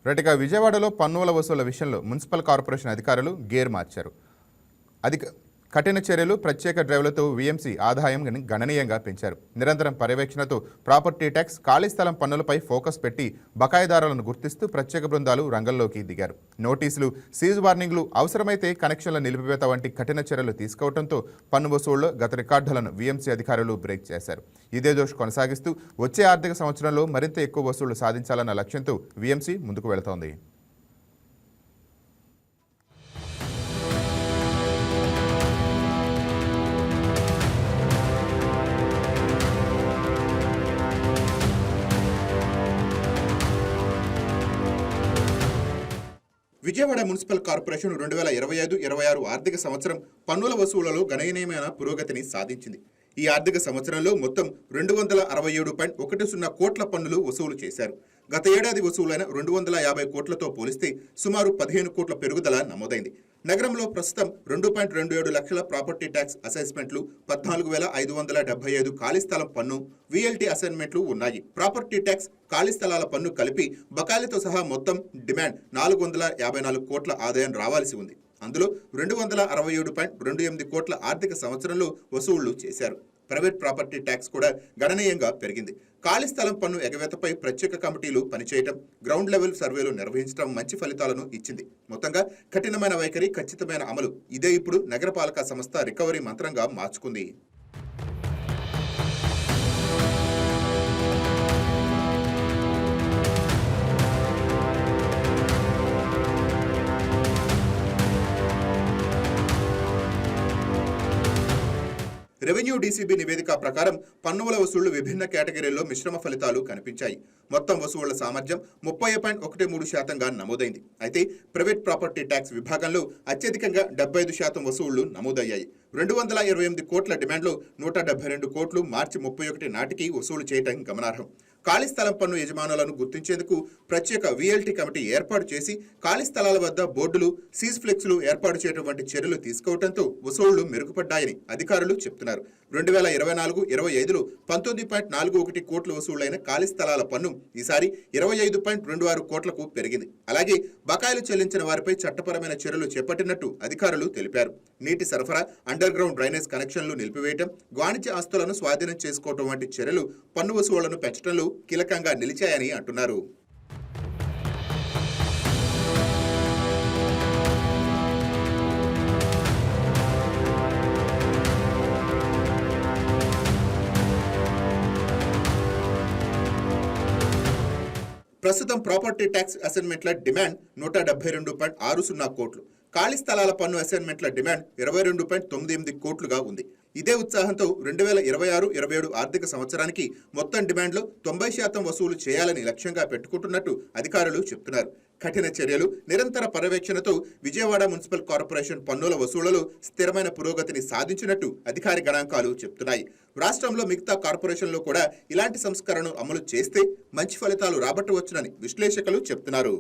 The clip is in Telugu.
రైట్గా విజయవాడలో పన్నుల వసూళ్ల విషయంలో మున్సిపల్ కార్పొరేషన్ అధికారులు గేర్ మార్చారు. కఠిన చర్యలు, ప్రత్యేక డ్రైవ్లతో వీఎంసీ ఆదాయం గణనీయంగా పెంచారు. నిరంతరం పర్యవేక్షణతో ప్రాపర్టీ ట్యాక్స్, ఖాళీ స్థలం పన్నులపై ఫోకస్ పెట్టి బకాయిదారులను గుర్తిస్తూ ప్రత్యేక బృందాలు రంగంలోకి దిగారు. నోటీసులు, సీజ్ వార్నింగ్లు, అవసరమైతే కనెక్షన్ల నిలిపివేత వంటి కఠిన చర్యలు తీసుకోవడంతో పన్ను వసూళ్లు గత రికార్డులను వీఎంసీ అధికారులు బ్రేక్ చేశారు. ఇదే జోష్ కొనసాగిస్తూ వచ్చే ఆర్థిక సంవత్సరంలో మరింత ఎక్కువ వసూళ్లు సాధించాలన్న లక్ష్యంతో వీఎంసీ ముందుకు వెళుతోంది. విజయవాడ మున్సిపల్ కార్పొరేషన్ 2025-26 ఆర్థిక సంవత్సరం పన్నుల వసూళ్లలో గణనీయమైన పురోగతిని సాధించింది. ఈ ఆర్థిక సంవత్సరంలో మొత్తం 267.10 కోట్ల పన్నులు వసూలు చేశారు. గత ఏడాది వసూలైన 250 కోట్లతో పోలిస్తే సుమారు 15 కోట్ల పెరుగుదల నమోదైంది. నగరంలో ప్రస్తుతం 2.27 లక్షల ప్రాపర్టీ ట్యాక్స్ అసెస్మెంట్లు, 14,575 ఖాళీ స్థలం పన్ను, వీఎల్టీ అసైన్మెంట్లు ఉన్నాయి. ప్రాపర్టీ ట్యాక్స్, ఖాళీ స్థలాల పన్ను కలిపి బకాయిలతో సహా మొత్తం డిమాండ్ 454 కోట్ల ఆదాయం రావాల్సి ఉంది. అందులో 267.28 కోట్ల ఆర్థిక సంవత్సరంలో వసూళ్లు చేశారు. ప్రైవేట్ ప్రాపర్టీ ట్యాక్స్ కూడా గణనీయంగా పెరిగింది. ఖాళీ స్థలం పన్ను ఎగవేతపై ప్రత్యేక కమిటీలు పనిచేయటం, గ్రౌండ్ లెవెల్ సర్వేలు నిర్వహించడం మంచి ఫలితాలను ఇచ్చింది. మొత్తంగా కఠినమైన వైఖరి, ఖచ్చితమైన అమలు, ఇదే ఇప్పుడు నగరపాలక సంస్థ రికవరీ మంత్రంగా మార్చుకుంది. రెవెన్యూ డీసీబీ నివేదిక ప్రకారం పన్నుల వసూళ్లు విభిన్న కేటగిరీల్లో మిశ్రమ ఫలితాలు కనిపించాయి. మొత్తం వసూళ్ల సామర్థ్యం 30.13%గా నమోదైంది. అయితే ప్రైవేట్ ప్రాపర్టీ ట్యాక్స్ విభాగంలో అత్యధికంగా 75% వసూళ్లు నమోదయ్యాయి. 228 కోట్ల డిమాండ్లో 172 కోట్లు మార్చి 31 నాటికి వసూలు చేయటం గమనార్హం. ఖాళీ స్థలం పన్ను యజమానులను గుర్తించేందుకు ప్రత్యేక వీఎల్టీ కమిటీ ఏర్పాటు చేసి ఖాళీ స్థలాల వద్ద బోర్డులు, సీజ్ ఫ్లెక్స్లు ఏర్పాటు చేయడం వంటి చర్యలు తీసుకోవడంతో వసూళ్లు మెరుగుపడ్డాయని అధికారులు చెప్తున్నారు. 2024-25లో 19.41 కోట్ల వసూళ్లైన ఖాళీ స్థలాల పన్ను ఈసారి 25.26 కోట్లకు పెరిగింది. అలాగే బకాయిలు చెల్లించిన వారిపై చట్టపరమైన చర్యలు చేపట్టినట్టు అధికారులు తెలిపారు. నీటి సరఫరా, అండర్ గ్రౌండ్ డ్రైనేజ్ కనెక్షన్లు నిలిపివేయటం, వాణిజ్య ఆస్తులను స్వాధీనం చేసుకోవడం వంటి చర్యలు పన్ను వసూళ్లను పెంచడంలో కీలకంగా నిలిచాయని అంటున్నారు. ప్రస్తుతం ప్రాపర్టీ ట్యాక్స్ అసైన్మెంట్ల డిమాండ్ 172.60 కోట్లు, ఖాళీ స్థలాల పన్ను అసైన్మెంట్ల డిమాండ్ 22.98 కోట్లుగా ఉంది. ఇదే ఉత్సాహంతో 2026-27 ఆర్థిక సంవత్సరానికి మొత్తం డిమాండ్లో 90% వసూలు చేయాలని లక్ష్యంగా పెట్టుకుంటున్నట్టు అధికారులు చెప్తున్నారు. కఠిన చర్యలు, నిరంతర పర్యవేక్షణతో విజయవాడ మున్సిపల్ కార్పొరేషన్ పన్నుల వసూళ్లలో స్థిరమైన పురోగతిని సాధించినట్టు అధికారి గణాంకాలు చెప్తున్నాయి. రాష్ట్రంలో మిగతా కార్పొరేషన్లో కూడా ఇలాంటి సంస్కరణలు అమలు చేస్తే మంచి ఫలితాలు రాబట్టవచ్చునని విశ్లేషకులు చెప్తున్నారు.